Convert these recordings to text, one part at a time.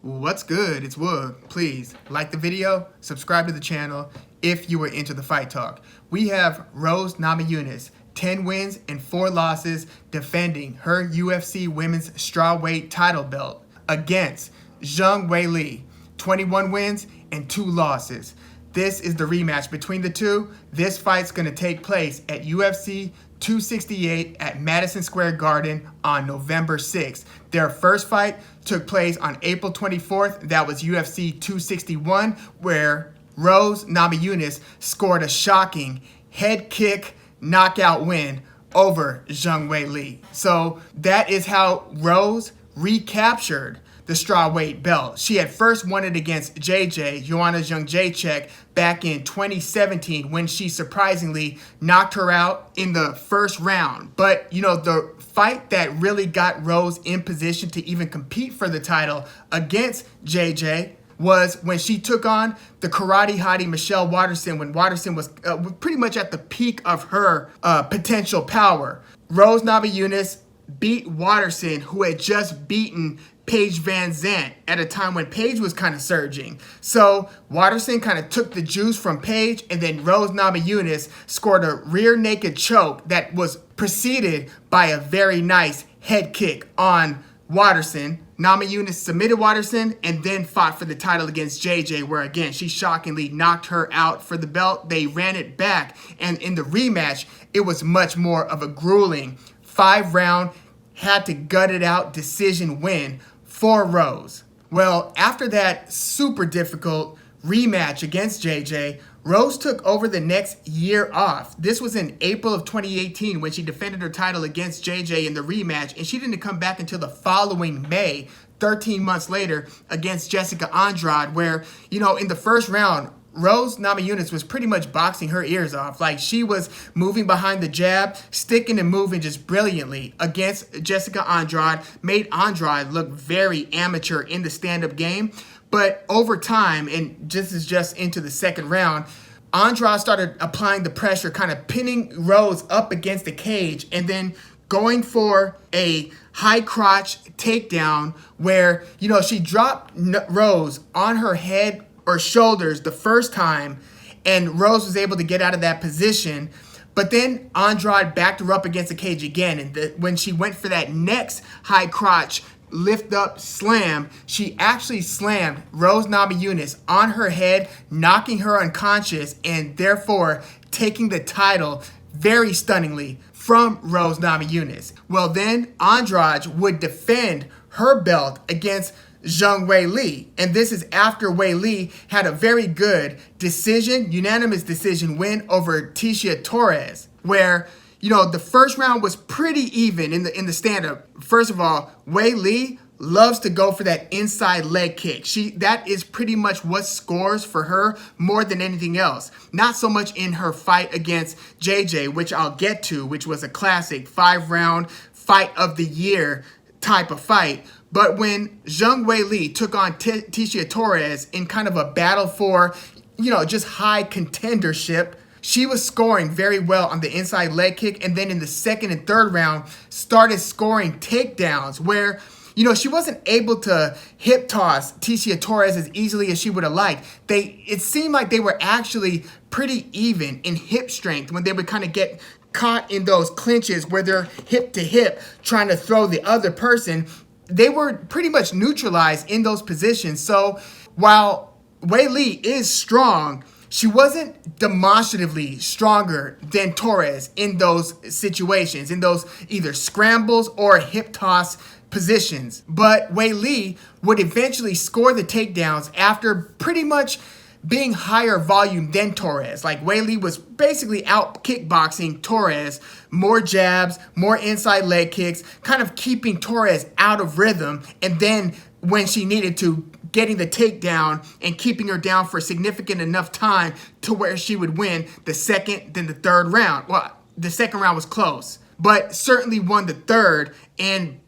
What's good? It's Woog. Please like the video, subscribe to the channel if you were into the fight talk. We have Rose Namajunas, 10 wins and 4 losses, defending her UFC women's strawweight title belt against Zhang Weili, 21 wins and 2 losses. This is the rematch between the two. This fight's going to take place at UFC 268 at Madison Square Garden on November 6th. Their first fight took place on April 24th. That was UFC 261, where Rose Namajunas scored a shocking head kick knockout win over Zhang Weili. So that is how Rose recaptured the strawweight belt. She had first won it against Joanna Jędrzejczyk back in 2017 when she surprisingly knocked her out in the first round. But, the fight that really got Rose in position to even compete for the title against JJ was when she took on the karate hottie Michelle Waterson, when Waterson was pretty much at the peak of her potential power. Rose Namajunas beat Waterson, who had just beaten Paige Van Zandt at a time when Paige was kind of surging. So Waterson kind of took the juice from Paige, and then Rose Namajunas scored a rear naked choke that was preceded by a very nice head kick on Waterson. Namajunas submitted Waterson and then fought for the title against JJ, where again she shockingly knocked her out for the belt. They ran it back, and in the rematch it was much more of a grueling 5-round, had to gut it out decision win for Rose. Well, after that super difficult rematch against JJ, Rose took over the next year off. This was in April of 2018 when she defended her title against JJ in the rematch, and she didn't come back until the following May, 13 months later, against Jessica Andrade, where, in the first round, Rose Namajunas was pretty much boxing her ears off. Like, she was moving behind the jab, sticking and moving just brilliantly against Jessica Andrade, made Andrade look very amateur in the stand-up game. But over time, and this is just into the second round, Andrade started applying the pressure, kind of pinning Rose up against the cage, and then going for a high crotch takedown where, she dropped Rose on her head or shoulders the first time, and Rose was able to get out of that position. But then Andrade backed her up against the cage again, and when she went for that next high crotch lift up slam, she actually slammed Rose Namajunas on her head, knocking her unconscious, and therefore taking the title very stunningly from Rose Namajunas. Well, then Andrade would defend her belt against Zhang Weili, and this is after Weili had a very good unanimous decision win over Tecia Torres, where the first round was pretty even in the stand-up. First of all, Weili loves to go for that inside leg kick. That is pretty much what scores for her more than anything else. Not so much in her fight against JJ, which I'll get to, which was a classic 5-round fight of the year type of fight. But when Zhang Weili took on Tecia Torres in kind of a battle for, just high contendership, she was scoring very well on the inside leg kick, and then in the second and third round started scoring takedowns where, she wasn't able to hip toss Tecia Torres as easily as she would have liked. It seemed like they were actually pretty even in hip strength when they would kind of get caught in those clinches where they're hip to hip trying to throw the other person. They were pretty much neutralized in those positions. So while Weili is strong, she wasn't demonstratively stronger than Torres in those situations, in those either scrambles or hip toss positions. But Weili would eventually score the takedowns after pretty much being higher volume than Torres. Like, Weili was basically out kickboxing Torres, more jabs, more inside leg kicks, kind of keeping Torres out of rhythm, and then when she needed to, getting the takedown and keeping her down for significant enough time to where she would win the second, then the third round. Well, the second round was close, but certainly won the third and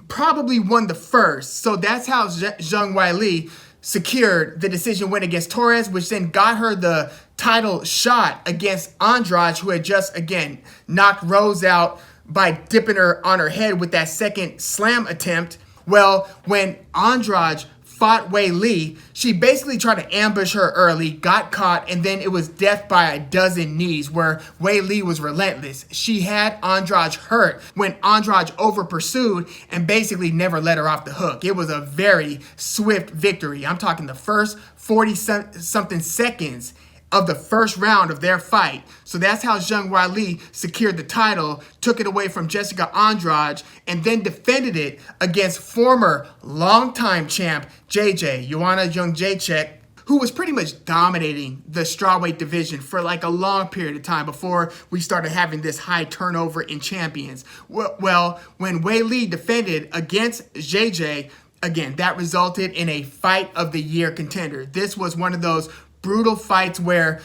probably won the first. So that's how Zhang Weili secured the decision win against Torres, which then got her the title shot against Andrade, who had just, again, knocked Rose out by dipping her on her head with that second slam attempt. Well, when Andrade fought Weili, she basically tried to ambush her early, got caught, and then it was death by a dozen knees where Weili was relentless. She had Andrade hurt when Andrade over pursued and basically never let her off the hook. It was a very swift victory. I'm talking the first 40-something seconds of the first round of their fight. So that's how Zhang Weili secured the title, took it away from Jessica Andrade, and then defended it against former longtime champ Joanna Jędrzejczyk, who was pretty much dominating the strawweight division for like a long period of time before we started having this high turnover in champions. Well, when Weili defended against JJ, again, that resulted in a fight of the year contender. This was one of those brutal fights where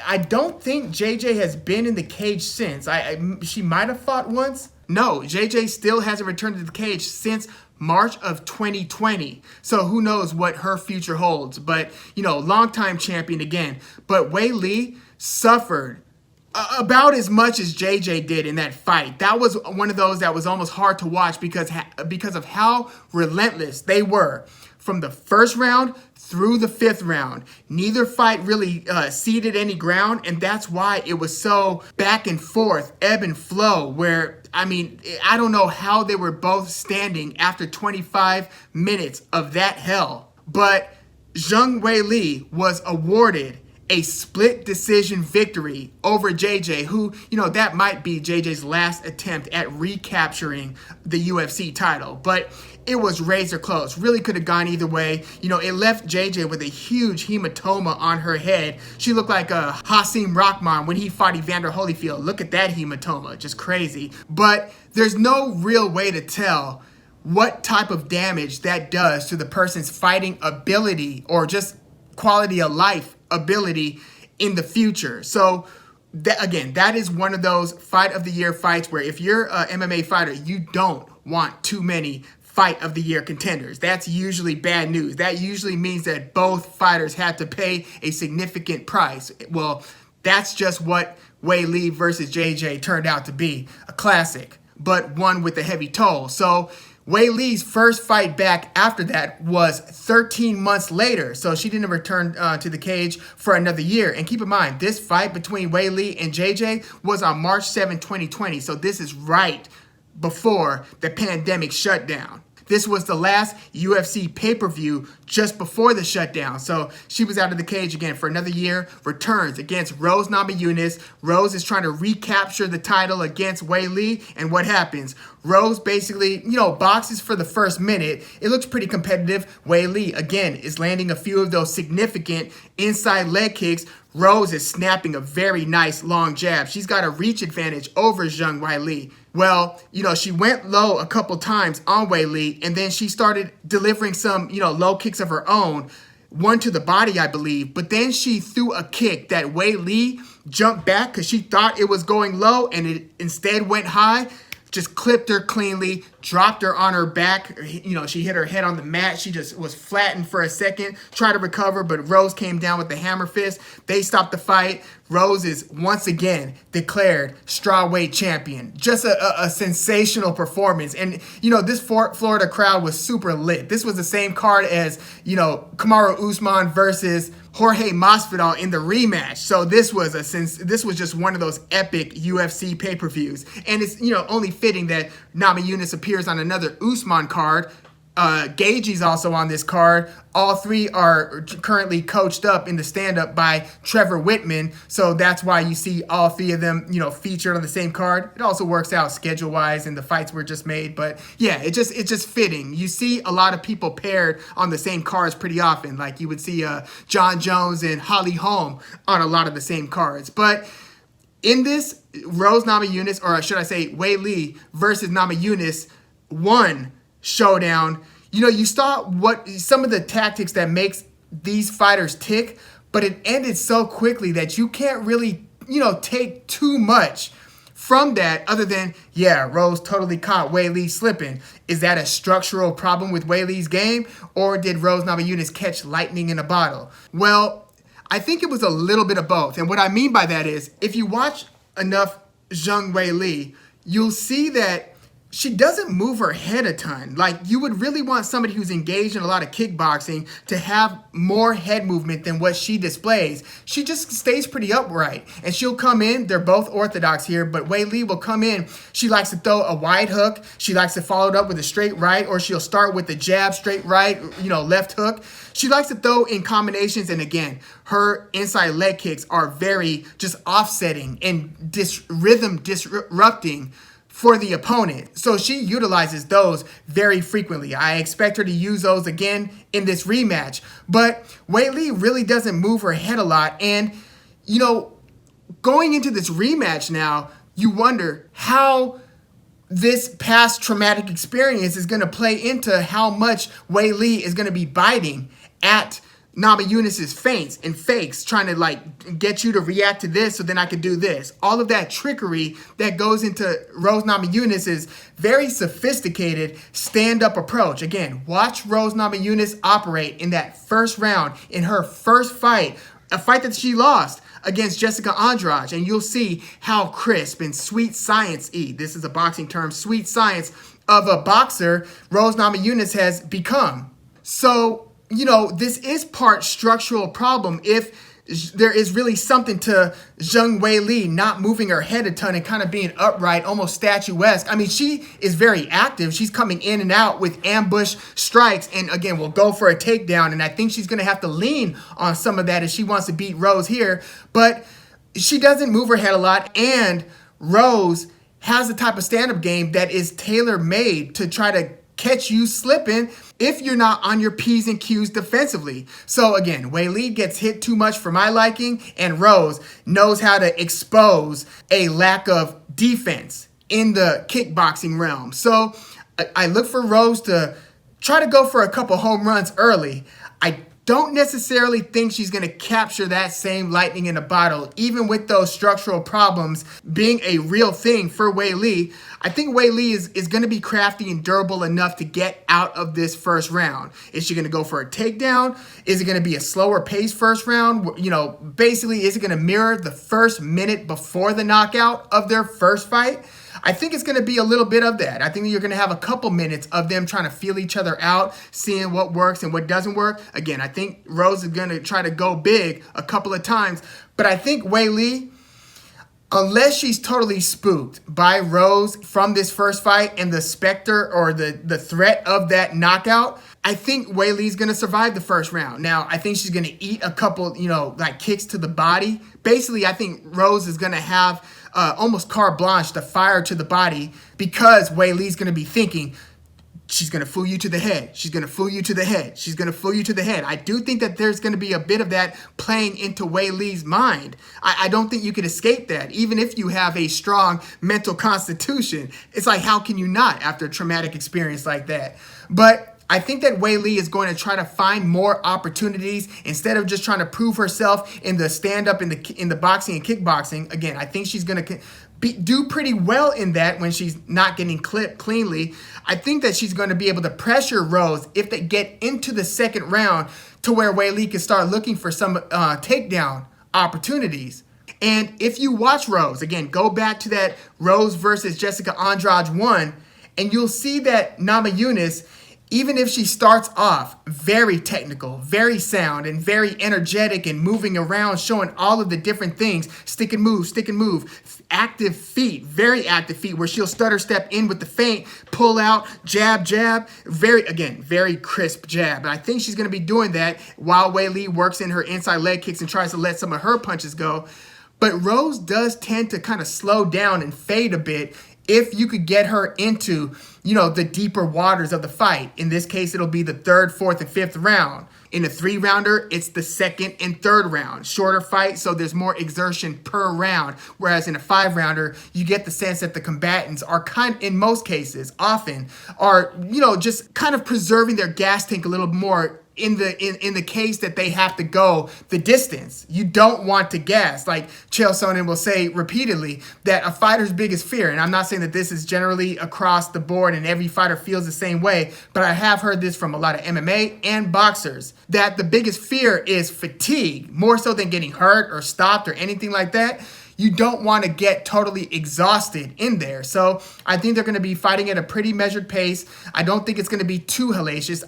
I don't think JJ has been in the cage since. She might have fought once. No, JJ still hasn't returned to the cage since March of 2020. So who knows what her future holds. But, longtime champion again. But Weili suffered about as much as JJ did in that fight. That was one of those that was almost hard to watch because of how relentless they were. From the first round through the fifth round, neither fight really ceded any ground, and that's why it was so back and forth, ebb and flow, where, I don't know how they were both standing after 25 minutes of that hell. But Zhang Weili was awarded a split decision victory over JJ, who, that might be JJ's last attempt at recapturing the UFC title. But it was razor close. Really could have gone either way. It left JJ with a huge hematoma on her head. She looked like a Hasim Rahman when he fought Evander Holyfield. Look at that hematoma. Just crazy. But there's no real way to tell what type of damage that does to the person's fighting ability or just quality of life ability in the future. So that is one of those fight of the year fights where if you're a MMA fighter, you don't want too many fight of the year contenders. That's usually bad news. That usually means that both fighters had to pay a significant price. Well, that's just what Weili versus JJ turned out to be, a classic, but one with a heavy toll. So Weili's first fight back after that was 13 months later, so she didn't return to the cage for another year. And keep in mind, this fight between Weili and JJ was on March 7, 2020, so this is right before the pandemic shutdown. This was the last UFC pay-per-view just before the shutdown. So she was out of the cage again for another year, returns against Rose Namajunas. Rose is trying to recapture the title against Weili, and what happens? Rose basically, boxes for the first minute. It looks pretty competitive. Weili, again, is landing a few of those significant inside leg kicks. Rose is snapping a very nice long jab. She's got a reach advantage over Zhang Weili. Well, she went low a couple times on Weili, and then she started delivering some, low kicks of her own. One to the body, I believe. But then she threw a kick that Weili jumped back because she thought it was going low, and it instead went high. Just clipped her cleanly, dropped her on her back. She hit her head on the mat. She just was flattened for a second, tried to recover, but Rose came down with the hammer fist. They stopped the fight. Rose is once again declared strawweight champion. Just a sensational performance. And, this Florida crowd was super lit. This was the same card as, Kamaru Usman versus Jorge Masvidal in the rematch. So this was just one of those epic UFC pay-per-views. And it's, only fitting that Namajunas appears on another Usman card. Gaethje's also on this card. All three are currently coached up in the stand-up by Trevor Whitman, so that's why you see all three of them, featured on the same card. It also works out schedule-wise, and the fights were just made. But yeah, it's just fitting. You see a lot of people paired on the same cards pretty often, like you would see John Jones and Holly Holm on a lot of the same cards. But in this Rose Namajunas, or should I say Weili versus Namajunas, one showdown, you saw what some of the tactics that makes these fighters tick, but it ended so quickly that you can't really, take too much from that other than, yeah, Rose totally caught Weili slipping. Is that a structural problem with Weili's game, or did Rose Namajunas catch lightning in a bottle? Well, I think it was a little bit of both. And what I mean by that is, if you watch enough Zhang Weili, you'll see that she doesn't move her head a ton. Like, you would really want somebody who's engaged in a lot of kickboxing to have more head movement than what she displays. She just stays pretty upright, and she'll come in. They're both orthodox here, but Weili will come in. She likes to throw a wide hook. She likes to follow it up with a straight right, or she'll start with the jab, straight right, left hook. She likes to throw in combinations, and again, her inside leg kicks are very just offsetting and rhythm disrupting for the opponent. So she utilizes those very frequently. I expect her to use those again in this rematch. But Weili really doesn't move her head a lot. And, going into this rematch now, you wonder how this past traumatic experience is going to play into how much Weili is going to be biting at Namajunas' feints and fakes, trying to get you to react to this so then I can do this. All of that trickery that goes into Rose Namajunas' very sophisticated stand-up approach. Again, watch Rose Namajunas operate in that first round in her first fight, a fight that she lost against Jessica Andrade, and you'll see how crisp and sweet science-y, this is a boxing term, sweet science of a boxer Rose Namajunas has become. So, this is part structural problem if there is really something to Zhang Weili not moving her head a ton and kind of being upright, almost statuesque. I mean, she is very active. She's coming in and out with ambush strikes, and again, will go for a takedown, and I think she's going to have to lean on some of that if she wants to beat Rose here, but she doesn't move her head a lot, and Rose has the type of stand-up game that is tailor-made to try to catch you slipping if you're not on your P's and Q's defensively. So again, Weili gets hit too much for my liking, and Rose knows how to expose a lack of defense in the kickboxing realm. So I look for Rose to try to go for a couple home runs early. I don't necessarily think she's going to capture that same lightning in a bottle, even with those structural problems being a real thing for Weili. I think Weili is going to be crafty and durable enough to get out of this first round. Is she going to go for a takedown? Is it going to be a slower pace first round? Basically, is it going to mirror the first minute before the knockout of their first fight? I think it's going to be a little bit of that. I think you're going to have a couple minutes of them trying to feel each other out, seeing what works and what doesn't work. Again, I think Rose is going to try to go big a couple of times, but I think Weili, unless she's totally spooked by Rose from this first fight and the specter or the threat of that knockout, I think Weili's going to survive the first round. Now, I think she's going to eat a couple, kicks to the body. Basically, I think Rose is going to have almost carte blanche to fire to the body, because Weili's going to be thinking, she's going to fool you to the head. She's going to fool you to the head. She's going to fool you to the head. I do think that there's going to be a bit of that playing into Weili's mind. I don't think you can escape that, even if you have a strong mental constitution. It's like, how can you not after a traumatic experience like that? But I think that Weili is going to try to find more opportunities instead of just trying to prove herself in the stand-up, in the boxing and kickboxing. Again, I think she's going to do pretty well in that when she's not getting clipped cleanly. I think that she's going to be able to pressure Rose if they get into the second round to where Weili can start looking for some takedown opportunities. And if you watch Rose, again, go back to that Rose versus Jessica Andrade 1, and you'll see that Namajunas, even if she starts off very technical, very sound, and very energetic and moving around, showing all of the different things, stick and move, active feet, very active feet, where she'll stutter step in with the feint, pull out, jab, very crisp jab. And I think she's going to be doing that while Weili works in her inside leg kicks and tries to let some of her punches go. But Rose does tend to kind of slow down and fade a bit if you could get her into, the deeper waters of the fight. In this case, it'll be the third, fourth, and fifth round. In a 3-rounder, it's the second and third round. Shorter fight, so there's more exertion per round. Whereas in a 5-rounder, you get the sense that the combatants are in most cases, often, are, just kind of preserving their gas tank a little more in the case that they have to go the distance. You don't want to gas. Like Chael Sonnen will say repeatedly that a fighter's biggest fear, and I'm not saying that this is generally across the board and every fighter feels the same way, but I have heard this from a lot of MMA and boxers, that the biggest fear is fatigue, more so than getting hurt or stopped or anything like that. you don't want to get totally exhausted in there. So I think they're going to be fighting at a pretty measured pace. I don't think it's going to be too hellacious.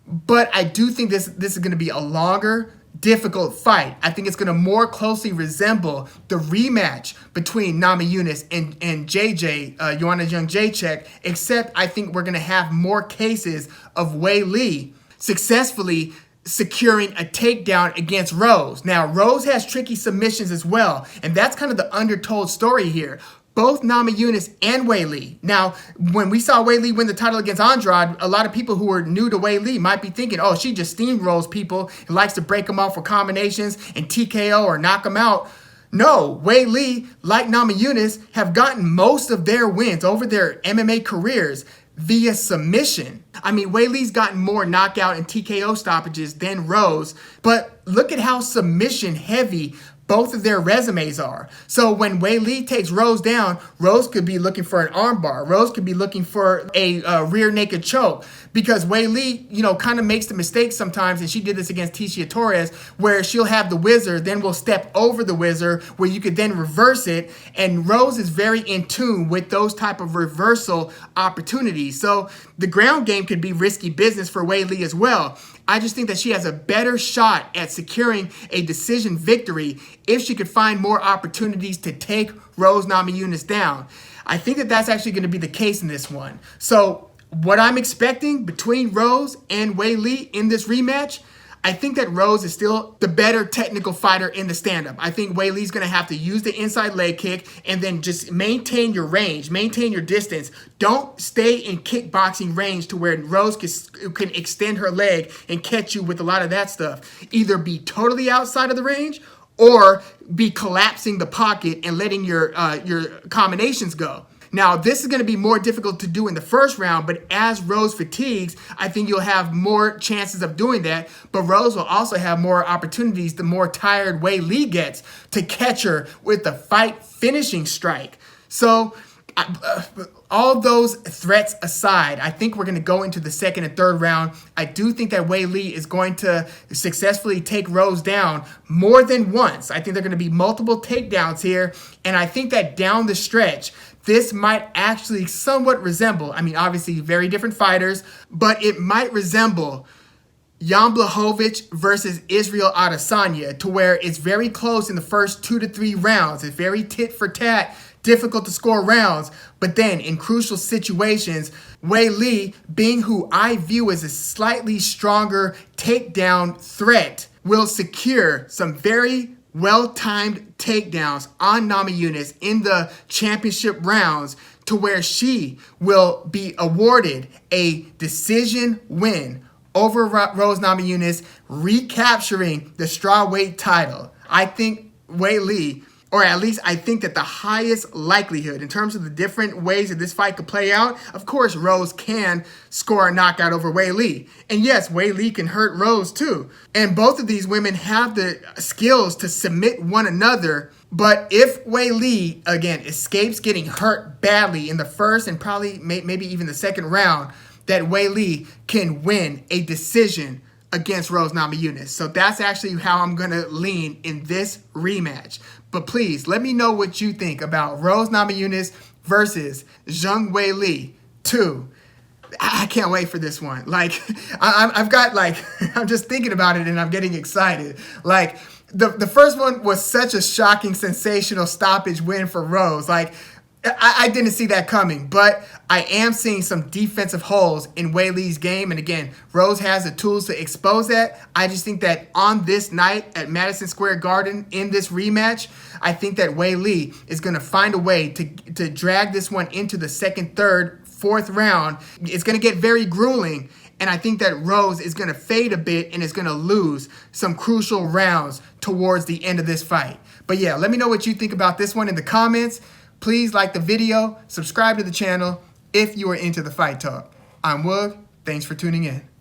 But I do think this is going to be a longer, difficult fight. I think it's going to more closely resemble the rematch between Namajunas and Joanna Jędrzejczyk, except I think we're going to have more cases of Weili successfully securing a takedown against Rose. Now, Rose has tricky submissions as well, and that's kind of the undertold story here. Both Namajunas and Weili. Now, when we saw Weili win the title against Andrade, a lot of people who were new to Weili might be thinking, oh, she just steamrolls people and likes to break them off for combinations and TKO or knock them out. No, Weili, like Namajunas, have gotten most of their wins over their MMA careers via submission. I mean, Weili's gotten more knockout and TKO stoppages than Rose, but look at how submission heavy both of their resumes are. So when Weili takes Rose down, Rose could be looking for an armbar. Rose could be looking for a rear naked choke, because Weili, kind of makes the mistake sometimes, and she did this against Tecia Torres, where she'll have the whizzer, then will step over the whizzer, where you could then reverse it, and Rose is very in tune with those type of reversal opportunities. So the ground game could be risky business for Weili as well. I just think that she has a better shot at securing a decision victory if she could find more opportunities to take Rose Namajunas down. I think that that's actually going to be the case in this one. So what I'm expecting between Rose and Weili in this rematch, I think that Rose is still the better technical fighter in the stand-up. I think Weili's going to have to use the inside leg kick and then just maintain your range, maintain your distance. Don't stay in kickboxing range to where Rose can extend her leg and catch you with a lot of that stuff. Either be totally outside of the range or be collapsing the pocket and letting your combinations go. Now, this is going to be more difficult to do in the first round, but as Rose fatigues, I think you'll have more chances of doing that. But Rose will also have more opportunities the more tired Weili gets to catch her with the fight finishing strike. So all those threats aside, I think we're going to go into the second and third round. I do think that Weili is going to successfully take Rose down more than once. I think there are going to be multiple takedowns here, and I think that down the stretch, this might actually somewhat resemble, I mean, obviously very different fighters, but it might resemble Jan Blachowicz versus Israel Adesanya, to where it's very close in the first 2 to 3 rounds. It's very tit for tat, difficult to score rounds, but then in crucial situations, Weili, being who I view as a slightly stronger takedown threat, will secure some very well-timed takedowns on Namajunas in the championship rounds, to where she will be awarded a decision win over Rose Namajunas, recapturing the strawweight title. I think Weili, or at least I think that the highest likelihood in terms of the different ways that this fight could play out, of course, Rose can score a knockout over Weili. And yes, Weili can hurt Rose too. And both of these women have the skills to submit one another. But if Weili, again, escapes getting hurt badly in the first and probably maybe even the second round, that Weili can win a decision against Rose Namajunas. So that's actually how I'm going to lean in this rematch. But please, let me know what you think about Rose Namajunas versus Zhang Weili 2. I can't wait for this one. Like, I'm just thinking about it and I'm getting excited. Like, the first one was such a shocking, sensational stoppage win for Rose. Like, I didn't see that coming, but I am seeing some defensive holes in Weili's game. And again, Rose has the tools to expose that. I just think that on this night at Madison Square Garden in this rematch, I think that Weili is going to find a way to drag this one into the second, third, fourth round. It's going to get very grueling. And I think that Rose is going to fade a bit and is going to lose some crucial rounds towards the end of this fight. But yeah, let me know what you think about this one in the comments. Please like the video, subscribe to the channel if you are into the fight talk. I'm Woog. Thanks for tuning in.